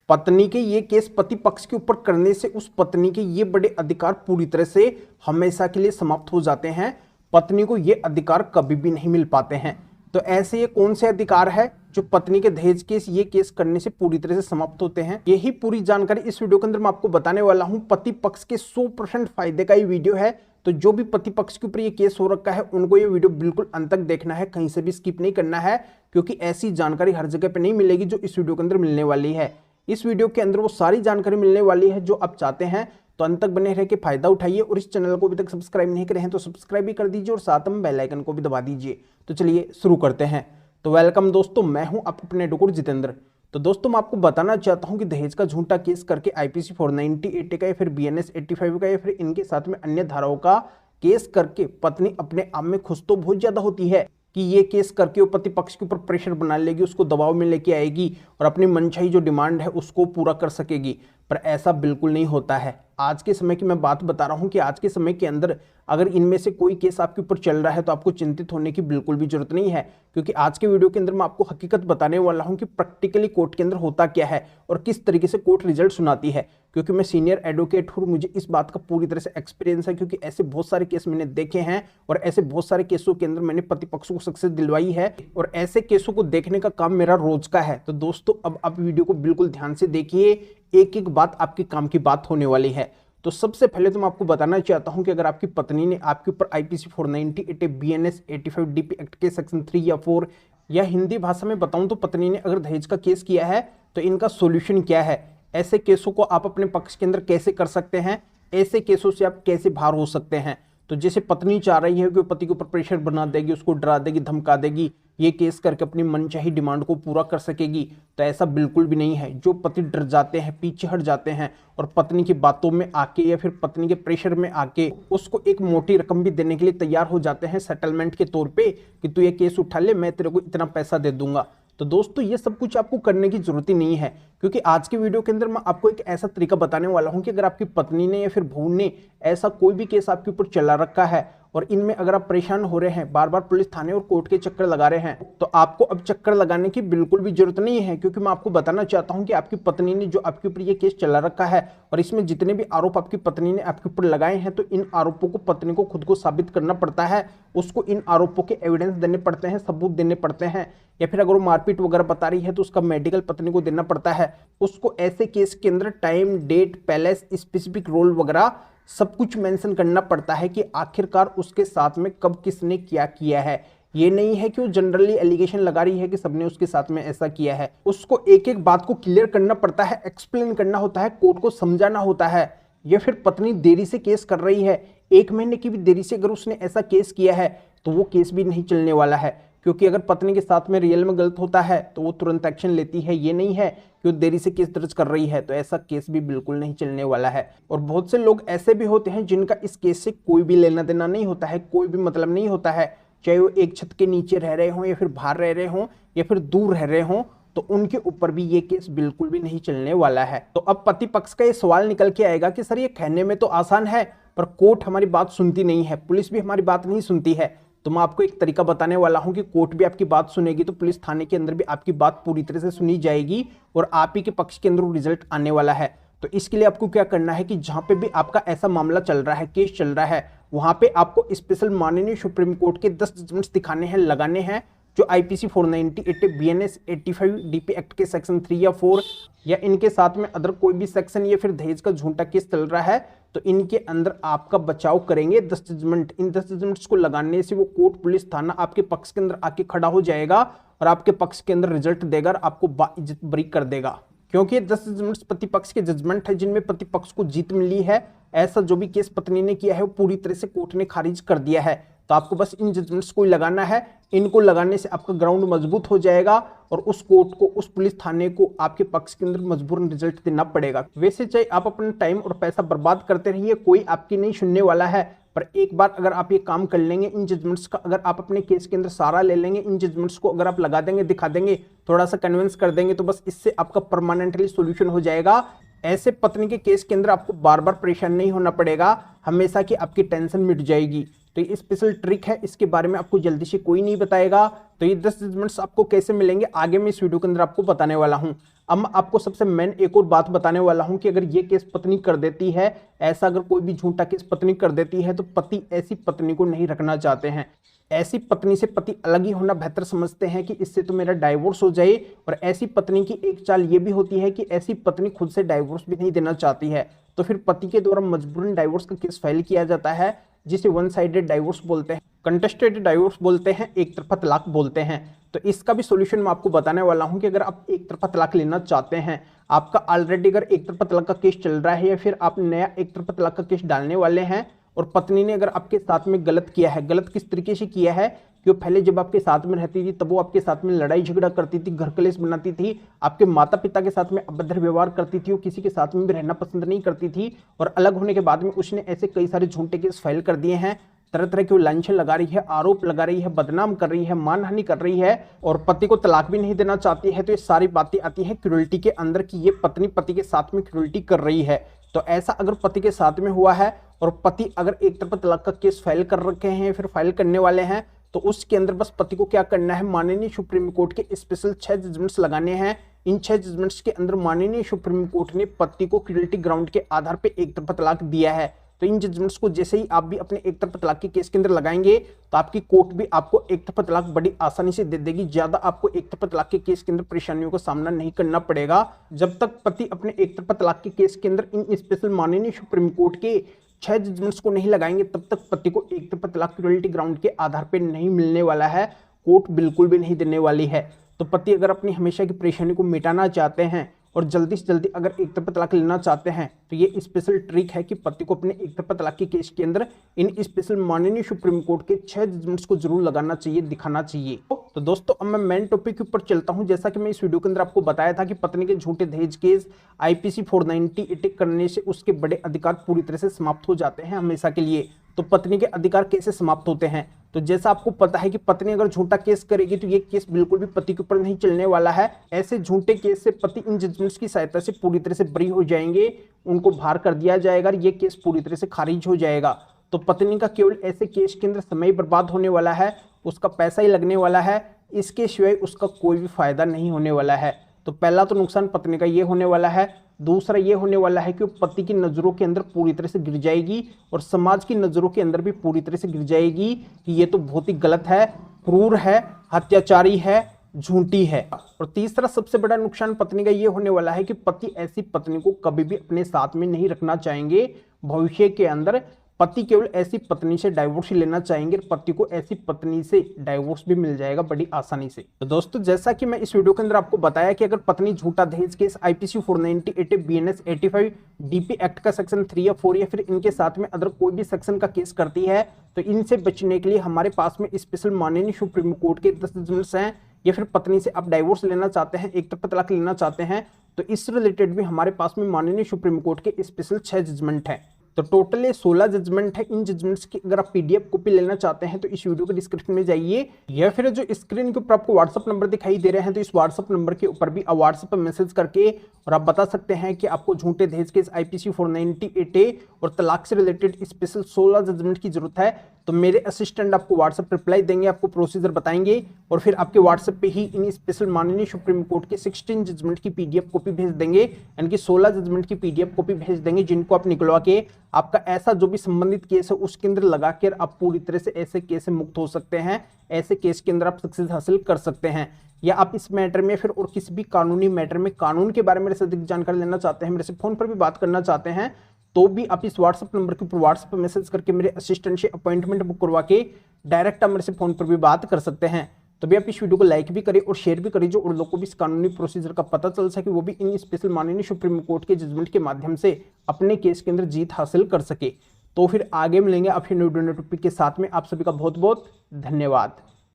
पत्नी के ये केस पति पक्ष के ऊपर करने से उस पत्नी के ये बड़े अधिकार पूरी तरह से हमेशा के लिए समाप्त हो जाते हैं। पत्नी को ये अधिकार कभी भी नहीं मिल पाते हैं। तो ऐसे ये कौन से अधिकार है जो पत्नी के दहेज केस ये केस करने से पूरी तरह से समाप्त होते हैं, यही पूरी जानकारी इस वीडियो के अंदर मैं आपको बताने वाला हूं। पति पक्ष के 100% फायदे का ये वीडियो है। तो जो भी पति पक्ष के ऊपर ये केस हो रखा है उनको ये वीडियो बिल्कुल अंत तक देखना है, कहीं से भी स्किप नहीं करना है, क्योंकि ऐसी जानकारी हर जगह पे नहीं मिलेगी जो इस वीडियो के अंदर मिलने वाली है। इस वीडियो के अंदर वो सारी जानकारी मिलने वाली है जो आप चाहते हैं। तो अंत तक बने रह के फायदा उठाइए और इस चैनल को अभी तक सब्सक्राइब नहीं करे हैं तो सब्सक्राइब भी कर दीजिए और साथ में बेल आइकन को भी दबा दीजिए। तो चलिए शुरू करते हैं। तो वेलकम दोस्तों, मैं हूं आपको अपने एडवोकेट जितेंद्र। तो दोस्तों मैं आपको बताना चाहता हूं कि दहेज का झूठा केस करके आईपीसी 490 का या फिर बीएनएस 85 का या फिर इनके साथ में अन्य धाराओं का केस करके पत्नी अपने आप में खुश तो बहुत ज्यादा होती है कि ये केस करके वो पति पक्ष के ऊपर प्रेशर बना लेगी, उसको दबाव में लेके आएगी और अपनी मनचाही जो डिमांड है उसको पूरा कर सकेगी। पर ऐसा बिल्कुल नहीं होता है। आज के समय की मैं बात बता रहा हूं कि आज के समय के अंदर अगर इनमें से कोई केस आपके ऊपर चल रहा है तो आपको चिंतित होने की बिल्कुल भी जरूरत नहीं है, क्योंकि आज के वीडियो के अंदर मैं आपको हकीकत बताने वाला हूं कि प्रैक्टिकली कोर्ट के अंदर होता क्या है और किस तरीके से कोर्ट रिजल्ट सुनाती है। क्योंकि मैं सीनियर एडवोकेट हूं, मुझे इस बात का पूरी तरह से एक्सपीरियंस है, क्योंकि ऐसे बहुत सारे केस मैंने देखे हैं और ऐसे बहुत सारे केसों के अंदर मैंने पति पक्ष को सक्सेस दिलवाई है और ऐसे केसों को देखने का काम मेरा रोज का है। तो दोस्तों अब आप वीडियो को बिल्कुल ध्यान से देखिए, एक एक बात आपके काम की बात होने वाली है। तो सबसे पहले तो मैं आपको बताना चाहता हूं कि अगर आपकी पत्नी ने आपके ऊपर आईपीसी 490 बीएनएस 85 डीपी एक्ट के सेक्शन 3 या 4 या हिंदी भाषा में बताऊं तो पत्नी ने अगर दहेज का केस किया है तो इनका सॉल्यूशन क्या है, ऐसे केसों को आप अपने पक्ष के अंदर कैसे कर सकते हैं, ऐसे केसों से आप कैसे बाहर हो सकते हैं। तो जैसे पत्नी चाह रही है कि पति के ऊपर प्रेशर बना देगी, उसको डरा देगी, धमका देगी, ये केस करके अपनी मनचाही डिमांड को पूरा कर सकेगी, तो ऐसा बिल्कुल भी नहीं है। जो पति डर जाते हैं, पीछे हट जाते हैं और पत्नी की बातों में आके या फिर पत्नी के प्रेशर में आके उसको एक मोटी रकम भी देने के लिए तैयार हो जाते हैं सेटलमेंट के तौर पे कि तू ये केस उठा ले, मैं तेरे को इतना पैसा दे दूंगा। तो दोस्तों ये सब कुछ आपको करने की जरूरत ही नहीं है, क्योंकि आज के वीडियो के अंदर मैं आपको एक ऐसा तरीका बताने वाला हूं कि अगर आपकी पत्नी ने या फिर बहू ने ऐसा कोई भी केस आपके ऊपर चला रखा है और इनमें अगर आप परेशान हो रहे हैं, बार बार पुलिस थाने और कोर्ट के चक्कर लगा रहे हैं, तो आपको अब चक्कर लगाने की बिल्कुल भी जरूरत नहीं है। क्योंकि मैं आपको बताना चाहता हूं कि आपकी पत्नी ने जो आपके ऊपर ये केस चला रखा है और इसमें जितने भी आरोप आपकी पत्नी ने आपके ऊपर लगाए हैं, तो इन आरोपों को पत्नी को खुद को साबित करना पड़ता है, उसको इन आरोपों के एविडेंस देने पड़ते हैं, सबूत देने पड़ते हैं, या फिर अगर वो मारपीट वगैरह बता रही है तो उसका मेडिकल पत्नी को देना पड़ता है। उसको ऐसे केस के अंदर time, date, palace, specific role वगैरह सब कुछ मेंशन करना पड़ता है कि आखिरकार उसके साथ में कब किसने क्या किया है। ये नहीं है कि वो जनरली एलिगेशन लगा रही है कि सबने उसके साथ में ऐसा किया है। उसको एक एक बात को क्लियर करना पड़ता है, एक्सप्लेन करना होता है, कोर्ट को समझाना होता है। या फिर पत्नी देरी से केस कर रही है, 1 महीने की भी देरी से अगर उसने ऐसा केस किया है तो वो केस भी नहीं चलने वाला है, क्योंकि अगर पत्नी के साथ में रियल में गलत होता है तो वो तुरंत एक्शन लेती है। ये नहीं है कि वो देरी से केस दर्ज कर रही है, तो ऐसा केस भी बिल्कुल नहीं चलने वाला है। और बहुत से लोग ऐसे भी होते हैं जिनका इस केस से कोई भी लेना देना नहीं होता है, कोई भी मतलब नहीं होता है, चाहे वो एक छत के नीचे रह रहे हों या फिर बाहर रह रहे हों या फिर दूर रह रहे हों, तो उनके ऊपर भी ये केस बिल्कुल भी नहीं चलने वाला है। तो अब पति पक्ष का ये सवाल निकल के आएगा कि सर ये कहने में तो आसान है पर कोर्ट हमारी बात सुनती नहीं है, पुलिस भी हमारी बात नहीं सुनती है। तो मैं आपको एक तरीका बताने वाला हूं कि कोर्ट भी आपकी बात सुनेगी, तो पुलिस थाने के अंदर भी आपकी बात पूरी तरह से सुनी जाएगी और आप ही के पक्ष के अंदर रिजल्ट आने वाला है। तो इसके लिए आपको क्या करना है कि जहां पे भी आपका ऐसा मामला चल रहा है, केस चल रहा है, वहां पे आपको स्पेशल माननीय सुप्रीम कोर्ट के 10 जजमेंट्स दिखाने हैं, लगाने हैं, जो आईपीसी 490 बीएनएस 85 डीपी एक्ट के सेक्शन 3 या 4 या इनके साथ में अदर कोई भी सेक्शन या फिर दहेज का झूठा केस चल रहा है, तो इनके अंदर आपका बचाव करेंगे 10 जजमेंट। इन 10 जजमेंट्स को लगाने से वो कोर्ट, पुलिस, थाना आपके पक्ष के अंदर आके खड़ा हो जाएगा और आपके पक्ष के अंदर रिजल्ट देगा और आपको बाइज्जत बरी कर देगा। क्योंकि ये 10 जजमेंट्स पति पक्ष के जजमेंट है जिनमें पति पक्ष को जीत मिली है। ऐसा जो भी केस पत्नी ने किया है वो पूरी तरह से कोर्ट ने खारिज कर दिया है। तो आपको बस इन जजमेंट्स को लगाना है। इनको लगाने से आपका ग्राउंड मजबूत हो जाएगा और उस कोर्ट को, उस पुलिस थाने को आपके पक्ष के अंदर मजबूरन रिजल्ट देना पड़ेगा। वैसे चाहे आप अपना टाइम और पैसा बर्बाद करते रहिए, कोई आपकी नहीं सुनने वाला है, पर एक बार अगर आप ये काम कर लेंगे, इन जजमेंट्स का अगर आप अपने केस के अंदर सहारा ले लेंगे, इन जजमेंट्स को अगर आप लगा देंगे, दिखा देंगे, थोड़ा सा कन्विंस कर देंगे, तो बस इससे आपका परमानेंटली सोल्यूशन हो जाएगा। ऐसे पत्नी के केस के अंदर आपको बार बार परेशान नहीं होना पड़ेगा, हमेशा की आपकी टेंशन मिट जाएगी। तो ये स्पेशल ट्रिक है, इसके बारे में आपको जल्दी से कोई नहीं बताएगा। तो ये 10 जजमेंट्स आपको कैसे मिलेंगे आगे मैं इस वीडियो के अंदर आपको बताने वाला हूं। अब मैं आपको सबसे मेन एक और बात बताने वाला हूं कि अगर ये केस पत्नी कर देती है, ऐसा अगर कोई भी झूठा केस पत्नी कर देती है, तो पति ऐसी पत्नी को नहीं रखना चाहते हैं। ऐसी पत्नी से पति अलग ही होना बेहतर समझते हैं कि इससे तो मेरा डाइवोर्स हो जाए। और ऐसी पत्नी की एक चाल ये भी होती है कि ऐसी पत्नी खुद से डाइवोर्स भी नहीं देना चाहती है, तो फिर पति के द्वारा मजबूरन डाइवोर्स का केस फाइल किया जाता है, जिसे वन साइडेड डाइवोर्स बोलते हैं, कंटेस्टेड डाइवोर्स बोलते हैं, एक तरफा तलाक बोलते हैं। तो इसका भी सॉल्यूशन मैं आपको बताने वाला हूं कि अगर आप एक तरफा तलाक लेना चाहते हैं, आपका ऑलरेडी अगर एक तरफा तलाक का केस चल रहा है या फिर आप नया एक तरफा तलाक का केस डालने वाले हैं, और पत्नी ने अगर आपके साथ में गलत किया है, गलत किस तरीके से किया है कि वो पहले जब आपके साथ में रहती थी तब वो आपके साथ में लड़ाई झगड़ा करती थी, घर कलेश बनाती थी, आपके माता पिता के साथ में अभद्र व्यवहार करती थी, वो किसी के साथ में भी रहना पसंद नहीं करती थी, और अलग होने के बाद में उसने ऐसे कई सारे झूठे केस फाइल कर दिए हैं, तरह तरह की वो लांछन लगा रही है, आरोप लगा रही है, बदनाम कर रही है, मानहानि कर रही है, और पति को तलाक भी नहीं देना चाहती है। तो ये सारी बातें आती है क्रूरल्टी के अंदर कि ये पत्नी पति के साथ में क्रूरल्टी कर रही है। तो ऐसा अगर पति के साथ में हुआ है और पति अगर एक तरफा तलाक का केस फाइल कर रखे हैं, फिर फाइल करने वाले हैं, तो उसके अंदर बस पति को क्या करना है, माननीय सुप्रीम कोर्ट के स्पेशल 6 जजमेंट्स लगाने हैं। इन 6 जजमेंट्स के अंदर माननीय सुप्रीम कोर्ट ने पति को क्रूरल्टी ग्राउंड के आधार पर एक तरफा तलाक दिया है। तो इन जजमेंट्स को जैसे ही आप भी अपने एक तरफा तलाक के केस के अंदर लगाएंगे, तो आपकी कोर्ट भी आपको एक तरफा तलाक बड़ी आसानी से दे देगी। ज्यादा आपको एक तरफा तलाक के केस के अंदर परेशानियों का सामना नहीं करना पड़ेगा। जब तक पति अपने एक तरफा तलाक के केस के अंदर इन स्पेशल माननीय सुप्रीम कोर्ट के 6 जजमेंट्स को नहीं लगाएंगे, तब तक पति को एक तरफा तलाक क्रूरल्टी ग्राउंड के आधार पर नहीं मिलने वाला है, कोर्ट बिल्कुल भी नहीं देने वाली है। तो पति अगर अपनी हमेशा की परेशानी को मिटाना चाहते हैं और जल्दी से जल्दी अगर एक तरफा तलाक लेना चाहते हैं, तो ये स्पेशल ट्रिक है कि पति को अपने एक तरफा तलाक के केस के अंदर इन स्पेशल माननीय सुप्रीम कोर्ट के 6 जजमेंट्स को जरूर लगाना चाहिए, दिखाना चाहिए। तो दोस्तों अब मैं मेन टॉपिक के ऊपर चलता हूं। जैसा कि मैं इस वीडियो के अंदर आपको बताया था कि पत्नी के झूठे दहेज केस IPC 490 अटैक करने से उसके बड़े अधिकार पूरी तरह से समाप्त हो जाते हैं हमेशा के लिए। तो पत्नी के अधिकार कैसे समाप्त होते हैं, तो जैसा आपको पता है कि पत्नी अगर झूठा केस करेगी तो ये केस बिल्कुल भी पति के ऊपर नहीं चलने वाला है। ऐसे झूठे केस से पति इन जजमेंट्स की सहायता से पूरी तरह से बरी हो जाएंगे, उनको बाहर कर दिया जाएगा, ये केस पूरी तरह से खारिज हो जाएगा। तो पत्नी का केवल ऐसे केस के अंदर समय बर्बाद होने वाला है, उसका पैसा ही लगने वाला है, इसके सिवाय उसका कोई भी फायदा नहीं होने वाला है। तो पहला तो नुकसान पत्नी का ये होने वाला है। दूसरा ये होने वाला है कि वो पति की नज़रों के अंदर पूरी तरह से गिर जाएगी और समाज की नज़रों के अंदर भी पूरी तरह से गिर जाएगी कि ये तो बहुत ही गलत है, क्रूर है, हत्याचारी है, झूठी है। और तीसरा सबसे बड़ा नुकसान पत्नी का ये होने वाला है कि पति ऐसी पत्नी को कभी भी अपने साथ में नहीं रखना चाहेंगे। भविष्य के अंदर पति केवल ऐसी पत्नी से डाइवोर्स ही लेना चाहेंगे, पति को ऐसी पत्नी से डाइवोर्स भी मिल जाएगा बड़ी आसानी से। तो दोस्तों जैसा कि मैं इस वीडियो के अंदर आपको बताया कि अगर पत्नी झूठा दहेज case IPC 490 ATF BNS 85 DP act का सेक्शन 3 या 4 या फिर इनके साथ में अदर कोई भी सेक्शन का केस करती है, तो इनसे बचने के लिए हमारे पास में स्पेशल माननीय सुप्रीम कोर्ट के 10 जजमेंट्स हैं। या फिर पत्नी से आप डाइवोर्स लेना चाहते हैं, एक तरफा तलाक लेना चाहते हैं, तो इस रिलेटेड भी हमारे पास में माननीय सुप्रीम कोर्ट के स्पेशल 6 जजमेंट हैं। तो टोटल ये 16 जजमेंट है। इन जजमेंट्स की अगर आप PDF कॉपी लेना चाहते हैं तो इस वीडियो के डिस्क्रिप्शन में जाइए, या फिर जो स्क्रीन के ऊपर आपको WhatsApp नंबर दिखाई दे रहे हैं, तो इस WhatsApp नंबर के ऊपर भी आप WhatsApp पर मैसेज करके और आप बता सकते हैं कि आपको झूठे दहेज केस IPC 490 ATA और तलाक से रिलेटेड स्पेशल 16 जजमेंट की जरूरत है। तो मेरे असिस्टेंट आपको WhatsApp रिप्लाई देंगे, आपको प्रोसीजर बताएंगे और फिर आपके WhatsApp पे ही इन स्पेशल माननीय सुप्रीम कोर्ट के 16 जजमेंट की PDF कॉपी भेज देंगे, यानी कि 16 जजमेंट की PDF कॉपी भेज देंगे, जिनको आप निकलवा के आपका ऐसा जो भी संबंधित केस है उसके अंदर लगा कर आप पूरी तरह से ऐसे केस से मुक्त हो सकते हैं। ऐसे केस के अंदर आप सक्सेस हासिल कर सकते हैं। या आप इस मैटर में फिर और किसी भी कानूनी मैटर में कानून के बारे में मेरे से अधिक जानकारी लेना चाहते हैं, मेरे से फोन पर भी बात करना चाहते हैं, तो भी आप इस WhatsApp नंबर के ऊपर WhatsApp पर मैसेज करके मेरे असिस्टेंट से अपॉइंटमेंट बुक करवा के डायरेक्ट आप मेरे से फोन पर भी बात कर सकते हैं। तो भी आप इस वीडियो को लाइक भी करें और शेयर भी करें, जो और लोगों को भी इस कानूनी प्रोसीजर का पता चल सके, वो भी इन स्पेशल माननीय सुप्रीम कोर्ट के जजमेंट के माध्यम से अपने केस के अंदर जीत हासिल कर सके। तो फिर आगे मिलेंगे आप न्यू टॉपिक के साथ में। आप सभी का बहुत बहुत धन्यवाद।